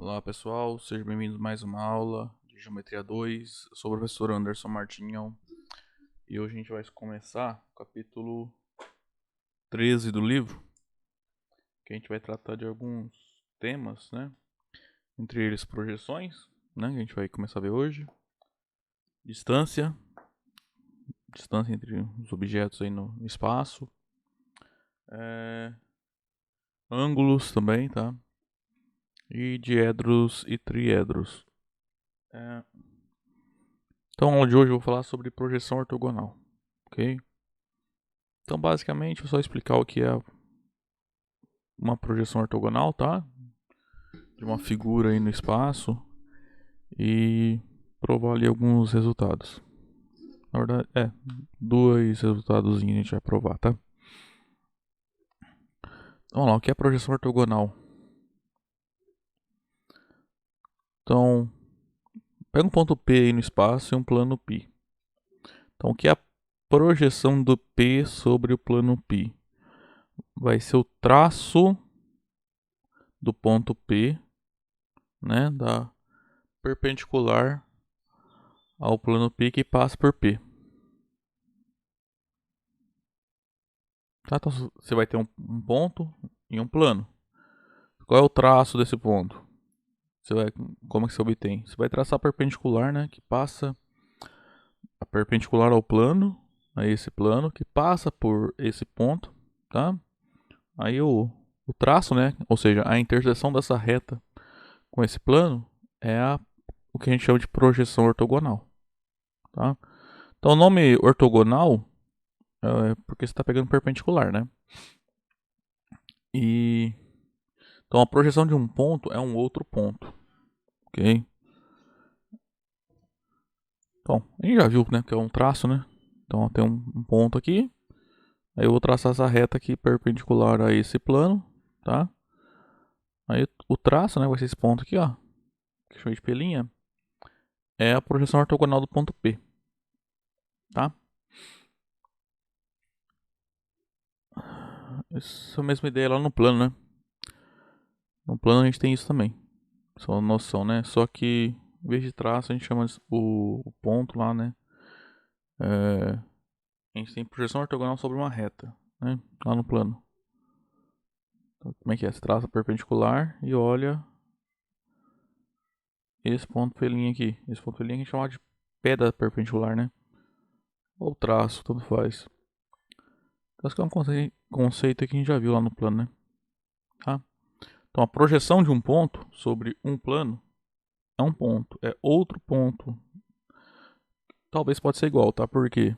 Olá pessoal, sejam bem-vindos a mais uma aula de Geometria 2. Eu sou o professor Anderson Martinhão e hoje a gente vai começar o capítulo 13 do livro, que a gente vai tratar de alguns temas, né? Entre eles projeções, né? Que a gente vai começar a ver hoje, distância entre os objetos aí no espaço, ângulos também, tá? E diedros e triedros. Então, na aula de hoje eu vou falar sobre projeção ortogonal, ok? Então, basicamente, eu vou só explicar o que é uma projeção ortogonal, tá? De uma figura aí no espaço e provar ali alguns resultados. Na verdade, dois resultados a gente vai provar, tá? Vamos lá, o que é projeção ortogonal? Então, pega um ponto P aí no espaço e um plano π. Então, o que é a projeção do P sobre o plano π? Vai ser o traço do ponto P, né, da perpendicular ao plano π que passa por P. Tá? Então você vai ter um ponto e um plano. Qual é o traço desse ponto? Como é que você obtém? Você vai traçar a perpendicular, né, que passa a perpendicular ao plano, a esse plano, que passa por esse ponto, tá? Aí o traço, né, ou seja, a interseção dessa reta com esse plano é o que a gente chama de projeção ortogonal, tá? Então o nome ortogonal é porque você está pegando perpendicular, né? Então a projeção de um ponto é um outro ponto, ok? Então, a gente já viu, né, que é um traço, né? Então tem um ponto aqui, aí eu vou traçar essa reta aqui perpendicular a esse plano, tá? Aí o traço, né, vai ser esse ponto aqui, ó, que eu chamei de pelinha, é a projeção ortogonal do ponto P, tá? Essa é a mesma ideia lá no plano, né? No plano a gente tem isso também, só noção, né? Só que em vez de traço a gente chama o ponto lá, né? A gente tem projeção ortogonal sobre uma reta, né? Lá no plano. Então, como é que é? Você traça perpendicular e olha esse ponto pelinha aqui. Esse ponto pelinha a gente chama de pé da perpendicular, né? Ou traço, tanto faz. Então, esse é um conceito que a gente já viu lá no plano, né? Tá? Então, a projeção de um ponto sobre um plano é um ponto, é outro ponto. Talvez pode ser igual, tá? Porque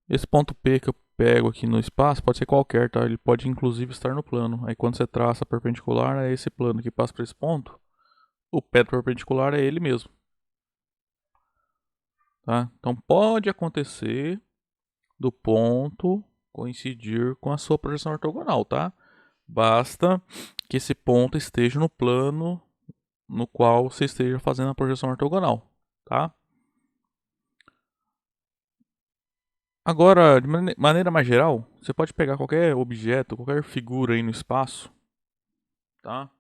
esse ponto P que eu pego aqui no espaço pode ser qualquer, tá? Ele pode inclusive estar no plano. Aí quando você traça a perpendicular a esse plano que passa por esse ponto, o pé do perpendicular é ele mesmo. Tá? Então pode acontecer do ponto coincidir com a sua projeção ortogonal, tá? Basta que esse ponto esteja no plano no qual você esteja fazendo a projeção ortogonal, tá? Agora, de maneira mais geral, você pode pegar qualquer objeto, qualquer figura aí no espaço, tá?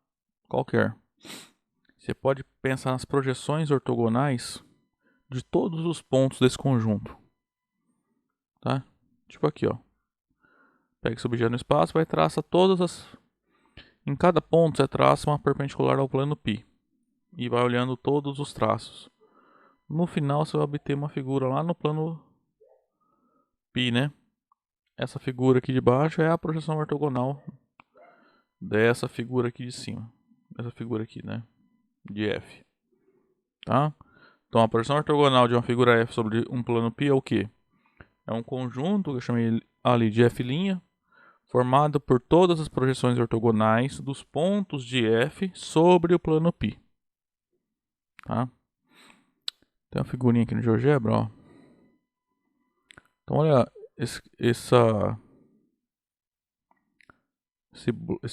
Qualquer. Você pode pensar nas projeções ortogonais de todos os pontos desse conjunto, tá? Tipo aqui, ó. Pega esse objeto no espaço, vai traça todas as. Em cada ponto você traça uma perpendicular ao plano π e vai olhando todos os traços. No final você vai obter uma figura lá no plano π, né? Essa figura aqui de baixo é a projeção ortogonal dessa figura aqui de cima. Essa figura aqui, né? De f, tá? Então a projeção ortogonal de uma figura f sobre um plano π é o quê? É um conjunto que eu chamei ali de f', formado por todas as projeções ortogonais dos pontos de f sobre o plano π. Tá? Tem uma figurinha aqui no GeoGebra, ó. Então olha esse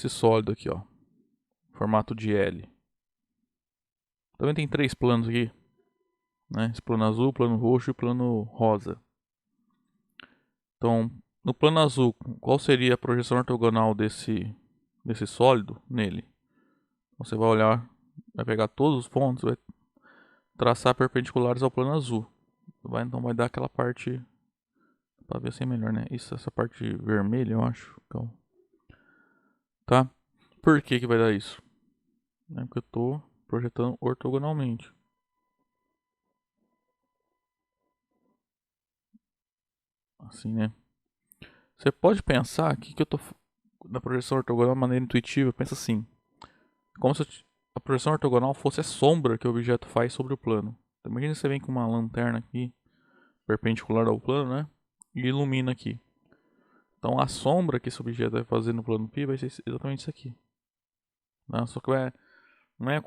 sólido aqui, ó, formato de L. Também tem três planos aqui, né? Esse plano azul, plano roxo e plano rosa. Então, no plano azul, qual seria a projeção ortogonal desse sólido nele? Você vai olhar, vai pegar todos os pontos, vai traçar perpendiculares ao plano azul. Então vai dar aquela parte, para ver se é melhor, né? Isso, essa parte vermelha, eu acho. Então, tá? Por que que vai dar isso? É porque eu tô projetando ortogonalmente. Assim, né? Você pode pensar que eu tô na projeção ortogonal de maneira intuitiva. Pensa assim, como se a projeção ortogonal fosse a sombra que o objeto faz sobre o plano. Então, imagina que você vem com uma lanterna aqui, perpendicular ao plano, né? E ilumina aqui. Então a sombra que esse objeto vai fazer no plano π vai ser exatamente isso aqui. Né? Só que não é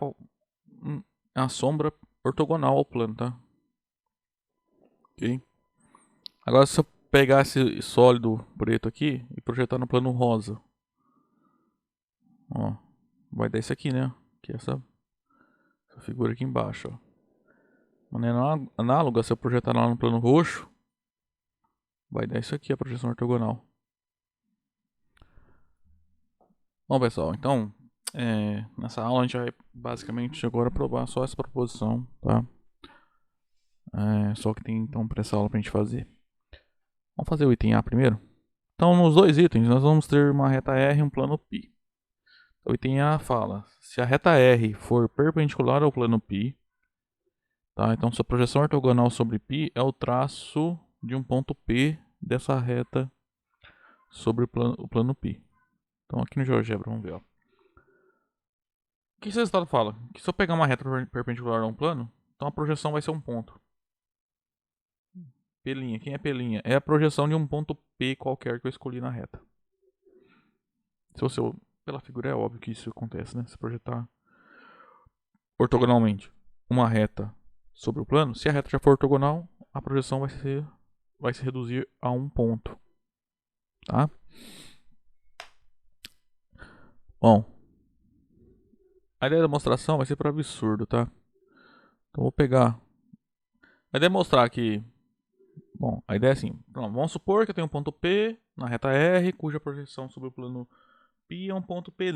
a sombra ortogonal ao plano, tá? Ok? Agora se eu pegar esse sólido preto aqui e projetar no plano rosa, ó, vai dar isso aqui, né? Que é essa figura aqui embaixo, ó. De maneira análoga, se eu projetar lá no plano roxo, vai dar isso aqui, a projeção ortogonal. Bom, pessoal, então, nessa aula a gente vai basicamente agora provar só essa proposição, tá? Só que tem então para essa aula pra gente fazer. Vamos fazer o item A primeiro? Então, nos dois itens, nós vamos ter uma reta R e um plano π. O item A fala, se a reta R for perpendicular ao plano π, tá? Então, sua projeção ortogonal sobre π é o traço de um ponto P dessa reta sobre o plano π. Então, aqui no GeoGebra, vamos ver, ó. O que esse resultado fala? Que se eu pegar uma reta perpendicular a um plano, então a projeção vai ser um ponto. P'. Quem é P'? É a projeção de um ponto P qualquer que eu escolhi na reta. Se você, pela figura é óbvio que isso acontece, né? Se projetar ortogonalmente uma reta sobre o plano, se a reta já for ortogonal, a projeção vai se reduzir a um ponto. Tá? Bom, a ideia da demonstração vai ser para absurdo, tá? Então vou pegar. Vai demonstrar que. Bom, a ideia é assim. Então, vamos supor que eu tenho um ponto P na reta R, cuja projeção sobre o plano π é um ponto P'.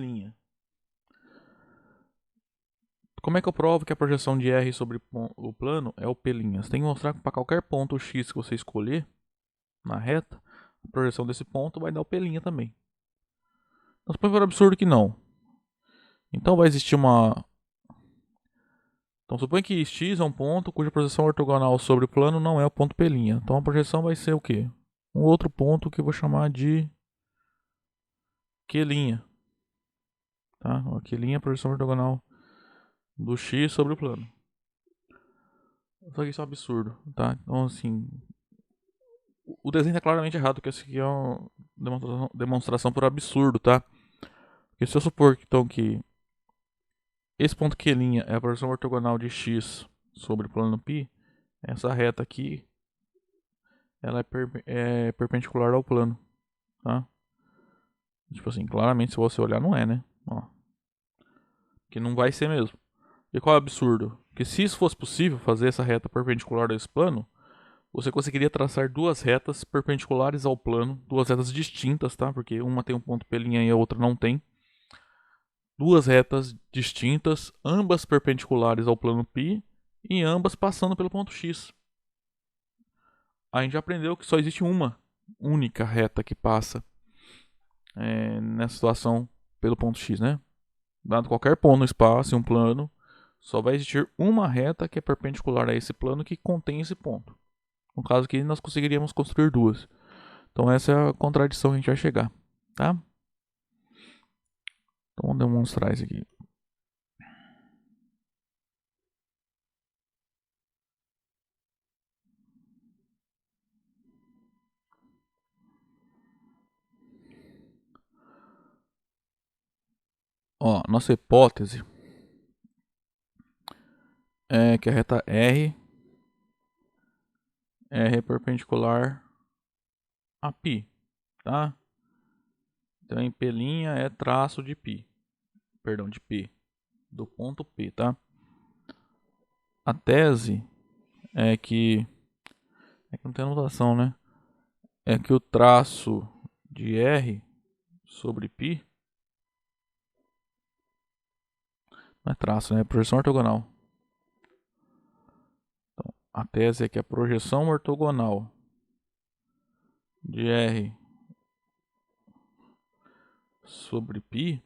Como é que eu provo que a projeção de R sobre o plano é o P'? Você tem que mostrar que para qualquer ponto X que você escolher na reta, a projeção desse ponto vai dar o P' também. Então supõe por absurdo que não. Então vai existir uma. Então supõe que X é um ponto cuja projeção ortogonal sobre o plano não é o ponto P'. Então a projeção vai ser o quê? Um outro ponto que eu vou chamar de Q'. Tá? Q' é a projeção ortogonal do X sobre o plano. Só que isso é um absurdo, tá? Então assim, o desenho é claramente errado, porque isso aqui é uma demonstração por absurdo, tá? Porque se eu supor então que esse ponto Q' é a projeção ortogonal de x sobre o plano π, essa reta aqui ela é perpendicular ao plano, tá? Tipo assim, claramente se você olhar não é, né? Ó, que não vai ser mesmo. E qual é o absurdo? Que se isso fosse possível, fazer essa reta perpendicular a esse plano, você conseguiria traçar duas retas perpendiculares ao plano, duas retas distintas, tá? Porque uma tem um ponto P' e a outra não tem. Duas retas distintas, ambas perpendiculares ao plano π e ambas passando pelo ponto X. A gente já aprendeu que só existe uma única reta que passa nessa situação pelo ponto X, né? Dado qualquer ponto no espaço em um plano, só vai existir uma reta que é perpendicular a esse plano que contém esse ponto. No caso aqui, nós conseguiríamos construir duas. Então essa é a contradição que a gente vai chegar, tá? Então vamos demonstrar isso aqui. Ó, nossa hipótese é que a reta R é perpendicular a π, tá? Então em P' é traço de π, perdão, de P, do ponto P, tá? A tese é que não tem anotação, né? É que o traço de R sobre π Não é traço, né? É projeção ortogonal. Então, a tese é que a projeção ortogonal de R sobre π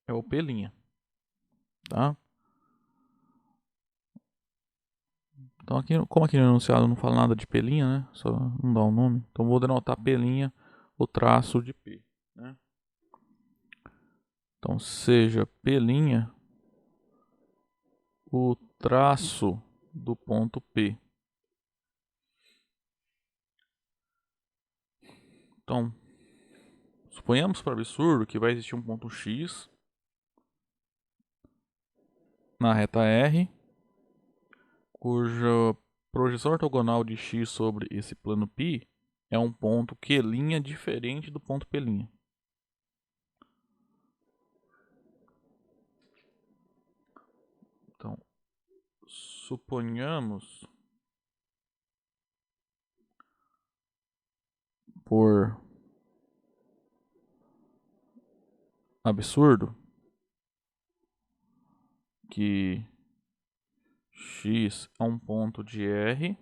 é o P', tá? Então aqui, como aqui no enunciado não fala nada de P', né? Só não dá o nome. Então vou denotar P', o traço de P, né? Então seja P', o traço do ponto P. Então, suponhamos para absurdo que vai existir um ponto X na reta R, cuja projeção ortogonal de X sobre esse plano π é um ponto Q' diferente do ponto P'. Então, suponhamos por absurdo que X é um ponto de R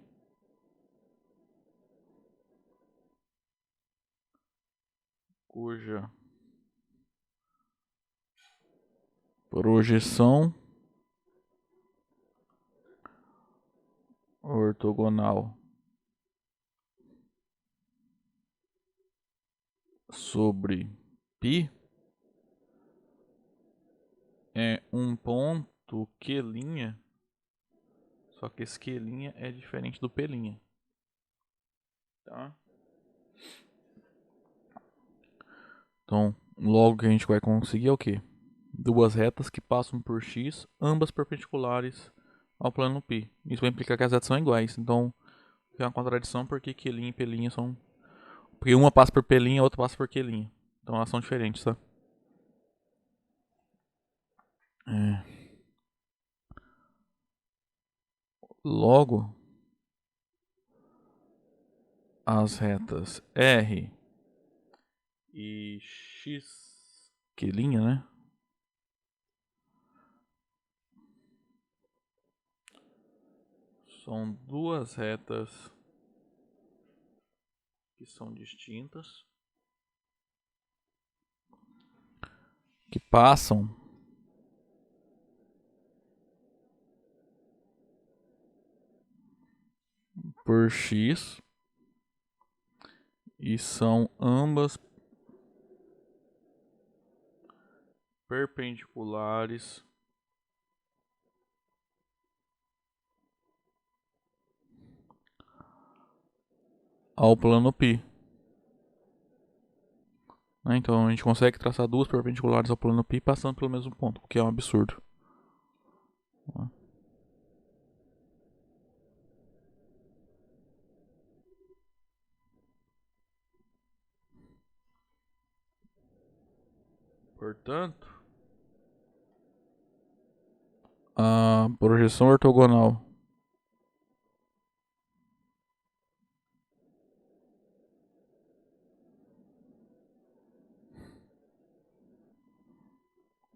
cuja projeção ortogonal sobre π é um ponto Q', só que esse Q' é diferente do P', tá? Então, logo que a gente vai conseguir é o quê? Duas retas que passam por X, ambas perpendiculares ao plano π. Isso vai implicar que as retas são iguais, então é uma contradição porque Q' e P' são... Porque uma passa por P', a outra passa por Q'. Então elas são diferentes, tá? Logo, as retas R e X, Q', né? São duas retas que são distintas, que passam por X e são ambas perpendiculares ao plano π. Então a gente consegue traçar duas perpendiculares ao plano π passando pelo mesmo ponto, o que é um absurdo. Portanto, a projeção ortogonal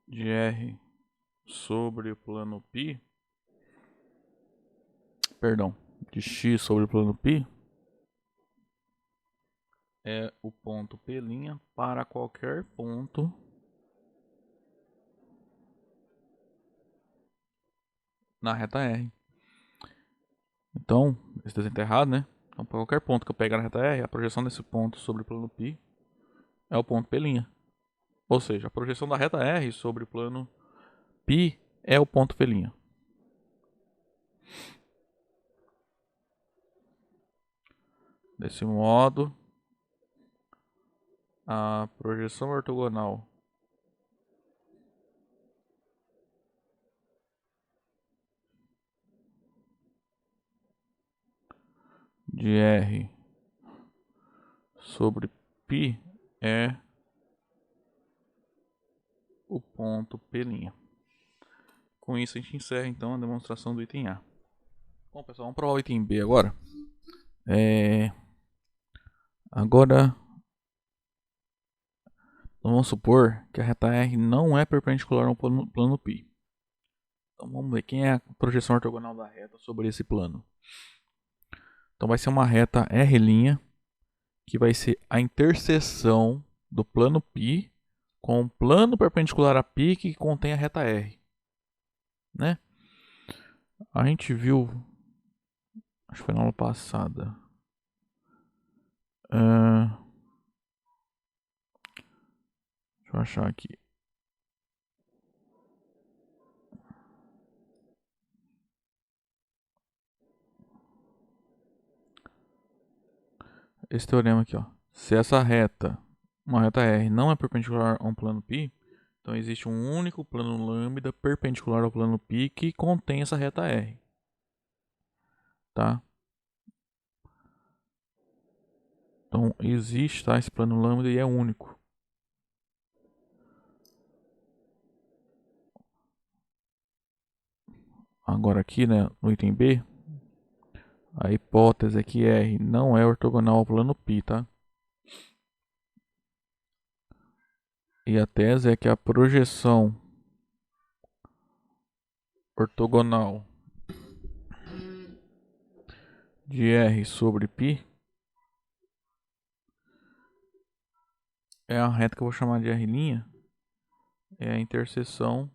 de R sobre o plano π, perdão, de X sobre o plano π, é o ponto P' para qualquer ponto na reta R. Então, esse desenho está errado, né? Então, para qualquer ponto que eu pegar na reta R, a projeção desse ponto sobre o plano π é o ponto P'. Ou seja, a projeção da reta R sobre o plano π é o ponto P'. Desse modo, a projeção ortogonal de R sobre π é o ponto P'. Com isso a gente encerra então a demonstração do item A. Bom pessoal, vamos provar o item B agora. Agora vamos supor que a reta R não é perpendicular ao plano π. Então vamos ver quem é a projeção ortogonal da reta sobre esse plano. Então vai ser uma reta R', que vai ser a interseção do plano π com o plano perpendicular a π que contém a reta R. Né? A gente viu, acho que foi na aula passada. Deixa eu achar aqui. Esse teorema aqui, ó. Se essa reta, uma reta R, não é perpendicular a um plano π, então existe um único plano lambda perpendicular ao plano π que contém essa reta R. Tá? Então existe, tá, esse plano lambda e é único. Agora aqui, né, no item B, a hipótese é que R não é ortogonal ao plano π, tá? E a tese é que a projeção ortogonal de R sobre π é a reta que eu vou chamar de R', é a interseção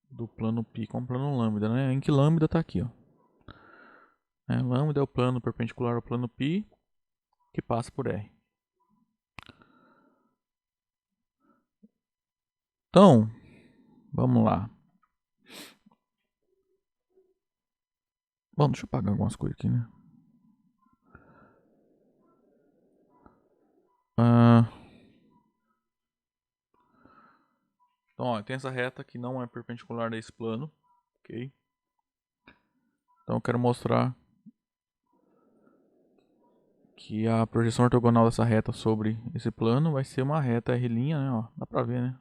do plano π com o plano lambda, né? Em que lambda está aqui, ó. Lambda é o plano perpendicular ao plano π que passa por R. Então, vamos lá. Bom, deixa eu apagar algumas coisas aqui, né? Então, ó, tem essa reta que não é perpendicular a esse plano, ok? Então eu quero mostrar que a projeção ortogonal dessa reta sobre esse plano vai ser uma reta R', né? Ó, dá pra ver, né?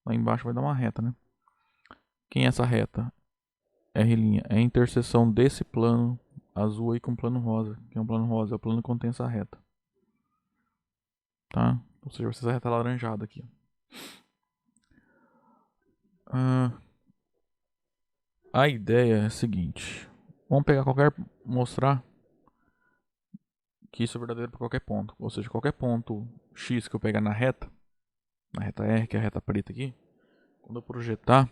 Lá embaixo vai dar uma reta, né? Quem é essa reta? R'. É a interseção desse plano azul aí com o plano rosa. Que é um plano rosa, é o plano que contém essa reta. Tá? Ou seja, vai ser essa reta alaranjada aqui. A ideia é a seguinte. Vamos pegar mostrar que isso é verdadeiro para qualquer ponto. Ou seja, qualquer ponto X que eu pegar na reta R, que é a reta preta aqui, quando eu projetar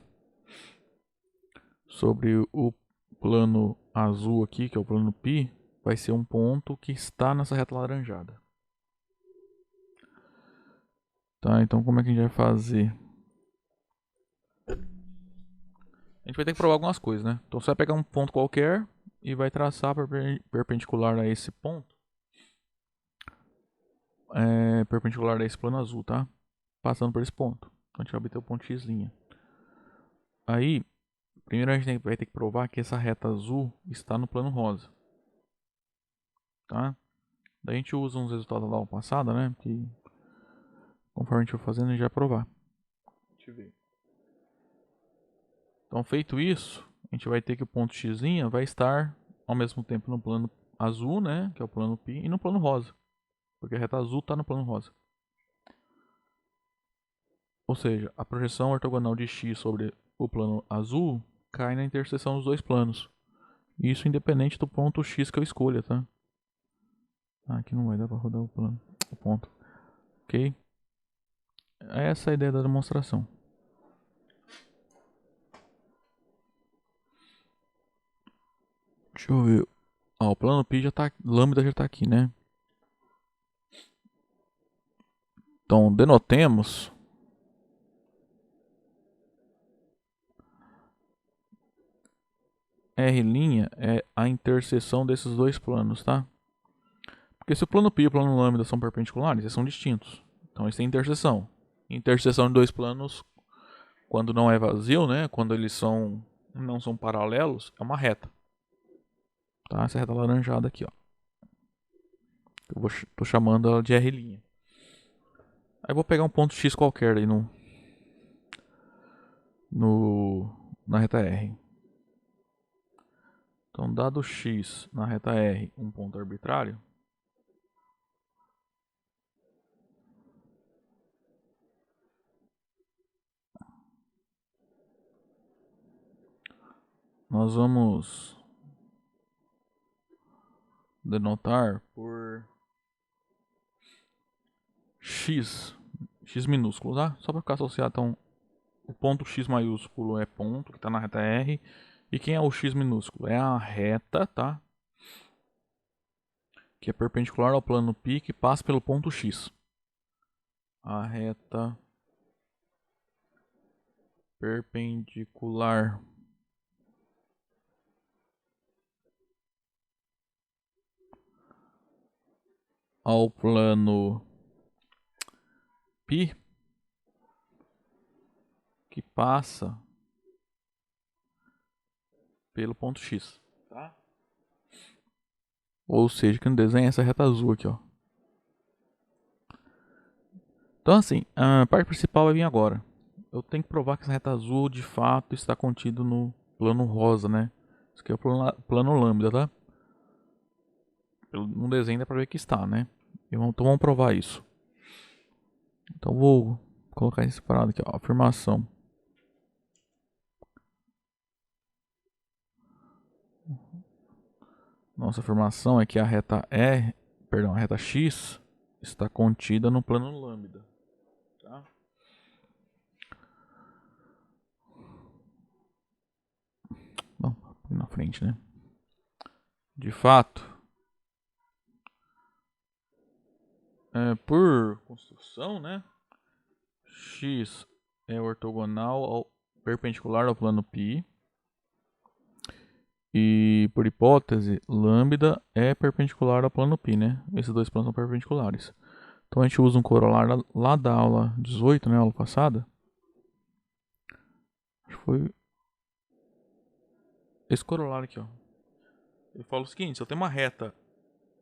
sobre o plano azul aqui, que é o plano π, vai ser um ponto que está nessa reta laranjada. Tá, então como é que a gente vai fazer? A gente vai ter que provar algumas coisas, né? Então você vai pegar um ponto qualquer e vai traçar perpendicular a esse ponto. Perpendicular a esse plano azul, tá? Passando por esse ponto. Então a gente vai obter o ponto X'. Aí, primeiro a gente vai ter que provar que essa reta azul está no plano rosa. Tá? Daí a gente usa uns resultados da aula passada, né? Que conforme a gente for fazendo, a gente vai provar. Deixa eu ver. Então, feito isso, a gente vai ter que o ponto X' vai estar ao mesmo tempo no plano azul, né? Que é o plano π, e no plano rosa. Porque a reta azul está no plano rosa. Ou seja, a projeção ortogonal de X sobre o plano azul cai na interseção dos dois planos. Isso independente do ponto X que eu escolha, tá? Aqui não vai dar para rodar o ponto. Ok? Essa é a ideia da demonstração. Deixa eu ver. Ó, o plano π já tá, lambda já tá aqui, né? Então, denotemos R' é a interseção desses dois planos, tá? Porque se o plano π e o plano lambda são perpendiculares, eles são distintos. Então eles têm interseção. Interseção de dois planos, quando não é vazio, né? Quando eles não são paralelos, é uma reta. Tá? Essa reta alaranjada aqui, ó. Tô chamando ela de R'. Aí eu vou pegar um ponto X qualquer aí na reta R. Então, dado X na reta R, um ponto arbitrário, nós vamos denotar por x minúsculo, tá? Só para ficar associado, então, o ponto x maiúsculo é ponto, que está na reta R. E quem é o x minúsculo? É a reta, tá? Que é perpendicular ao plano π, que passa pelo ponto x. A reta perpendicular ao plano π, que passa pelo ponto x, tá? Ou seja, que no desenho é essa reta azul aqui, ó. Então assim, a parte principal vai vir agora. Eu tenho que provar que essa reta azul de fato está contido no plano rosa, né? Isso aqui é o plano lambda, tá? No desenho dá pra ver que está, né? Então vamos provar isso. Então vou colocar isso separado aqui, ó. Afirmação. Nossa afirmação é que a reta a reta x está contida no plano lambda, tá? Bom, na frente, né? De fato, por construção, né? X é ortogonal perpendicular ao plano π. E por hipótese, lambda é perpendicular ao plano π, né? Esses dois planos são perpendiculares. Então a gente usa um corolário lá da aula 18, né? Aula passada. Acho que foi esse corolário aqui, ó. Ele fala o seguinte: se eu tenho uma reta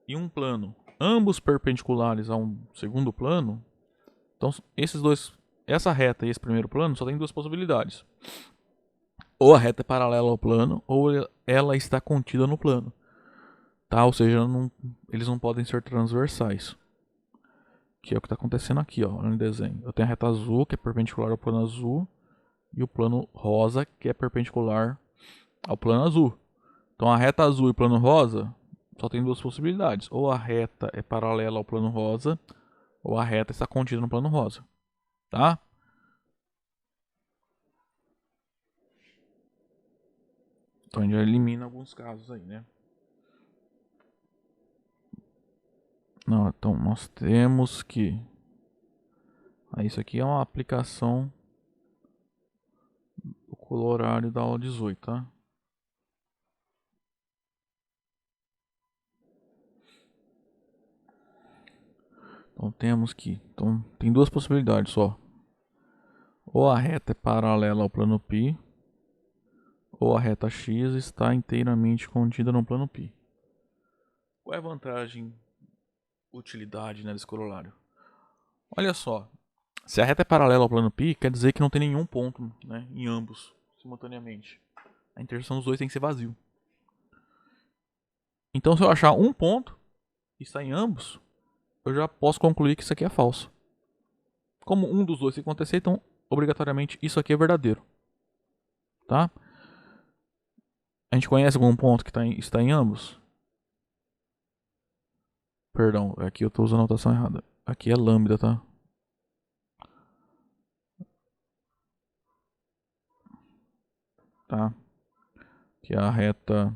e um plano, ambos perpendiculares a um segundo plano, então essa reta e esse primeiro plano só tem duas possibilidades. Ou a reta é paralela ao plano, ou ela está contida no plano. Tá? Ou seja, eles não podem ser transversais. Que é o que está acontecendo aqui, ó, no desenho. Eu tenho a reta azul, que é perpendicular ao plano azul, e o plano rosa, que é perpendicular ao plano azul. Então a reta azul e o plano rosa só tem duas possibilidades. Ou a reta é paralela ao plano rosa, ou a reta está contida no plano rosa. Tá? Então a gente já elimina alguns casos aí, né? Não, então nós temos que... isso aqui é uma aplicação do corolário da aula 18, tá? Então temos que... Então tem duas possibilidades só. Ou a reta é paralela ao plano π, ou a reta x está inteiramente contida no plano π. Qual é a vantagem, utilidade, né, desse corolário? Olha só, se a reta é paralela ao plano π, quer dizer que não tem nenhum ponto, né, em ambos, simultaneamente. A interseção dos dois tem que ser vazio. Então se eu achar um ponto e está em ambos, eu já posso concluir que isso aqui é falso. Como um dos dois tem que acontecer, então obrigatoriamente isso aqui é verdadeiro. Tá? A gente conhece algum ponto que está em ambos? Perdão, aqui eu estou usando a notação errada. Aqui é lambda, tá? Tá? Que é a reta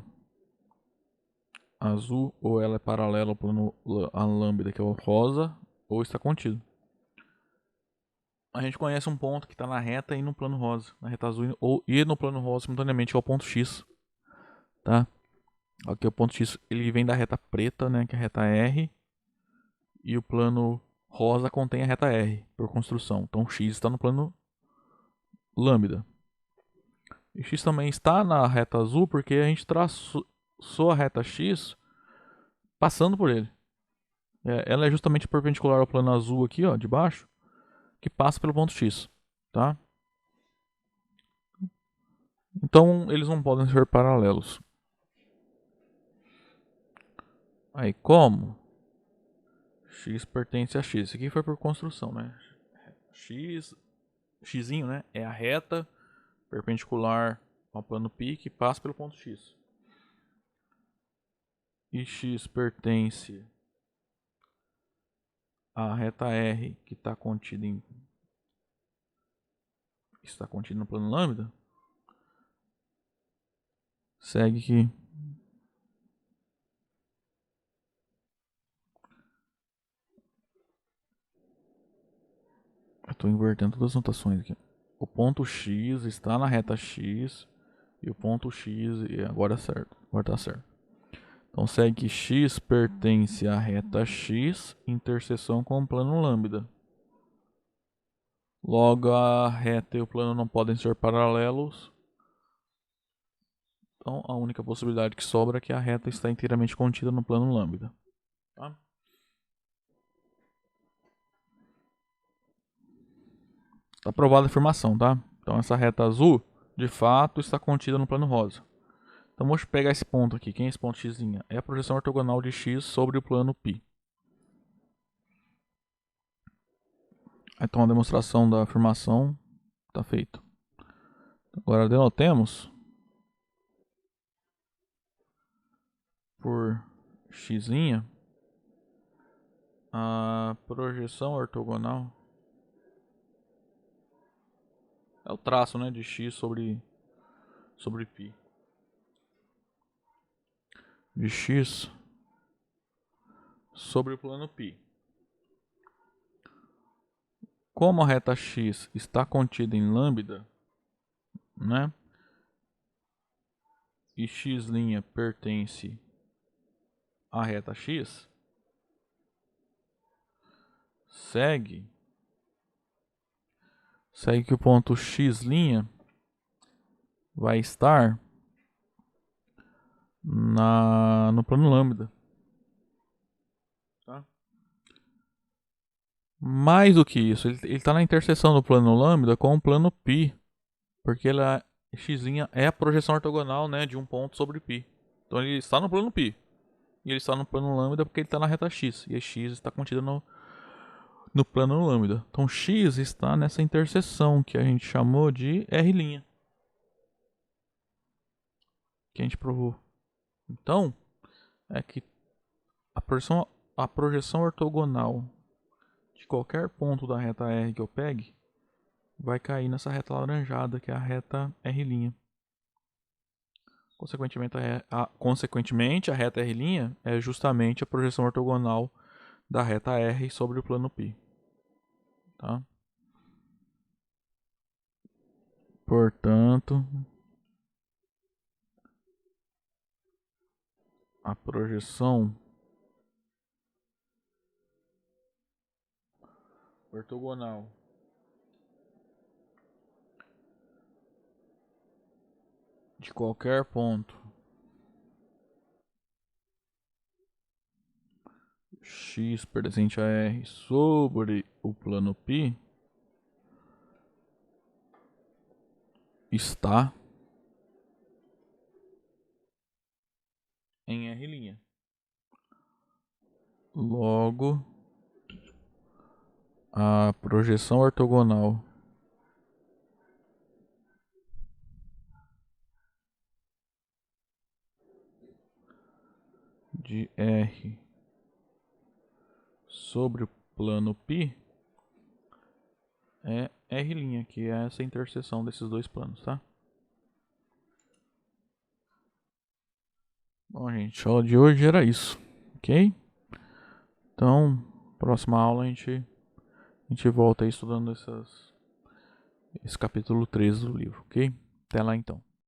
azul, ou ela é paralela ao plano a lambda, que é o rosa, ou está contido. A gente conhece um ponto que está na reta e no plano rosa, na reta azul e no plano rosa simultaneamente, que é o ponto X. Tá? Aqui o ponto X, ele vem da reta preta, né, que é a reta R, e o plano rosa contém a reta R, por construção. Então X está no plano lambda. E X também está na reta azul porque a gente traçou a reta X passando por ele. Ela é justamente perpendicular ao plano azul aqui, ó, de baixo, que passa pelo ponto X, tá? Então eles não podem ser paralelos. Aí como? X pertence a X. Isso aqui foi por construção, né? Xzinho, né? É a reta perpendicular ao plano π que passa pelo ponto x. E x pertence à reta R que está contida no plano lambda, segue que eu estou invertendo todas as notações aqui. O ponto x está na reta x e o ponto x, e agora é certo, agora está certo. Então segue que x pertence à reta x, interseção com o plano lambda. Logo, a reta e o plano não podem ser paralelos. Então a única possibilidade que sobra é que a reta está inteiramente contida no plano lambda. Tá? Está aprovada a afirmação, tá? Então essa reta azul, de fato, está contida no plano rosa. Então vamos pegar esse ponto aqui. Quem é esse ponto x'? É a projeção ortogonal de x sobre o plano π. Então a demonstração da afirmação está feita. Agora denotemos por x' a projeção ortogonal. É o traço, né, de x sobre π. De x sobre o plano π. Como a reta x está contida em lambda, né? E x' pertence à reta x, segue que o ponto x' vai estar no plano lambda. Tá? Mais do que isso, ele está na interseção do plano lambda com o plano π, porque x' é a projeção ortogonal, né, de um ponto sobre π. Então ele está no plano π. E ele está no plano lambda porque ele está na reta x. E a x está contida no plano lambda. Então x está nessa interseção que a gente chamou de R'. Que a gente provou. Então, é que a projeção ortogonal de qualquer ponto da reta R que eu pegue vai cair nessa reta laranjada, que é a reta R'. Consequentemente, a reta R' é justamente a projeção ortogonal da reta R sobre o plano π. Tá? Portanto, a projeção ortogonal de qualquer ponto x pertencente a R sobre o plano π está em R'. Logo, a projeção ortogonal de R sobre o plano π é R', que é essa interseção desses dois planos, tá? Bom, gente, a aula de hoje era isso, ok? Então, próxima aula a gente volta aí estudando esse capítulo 13 do livro, ok? Até lá então.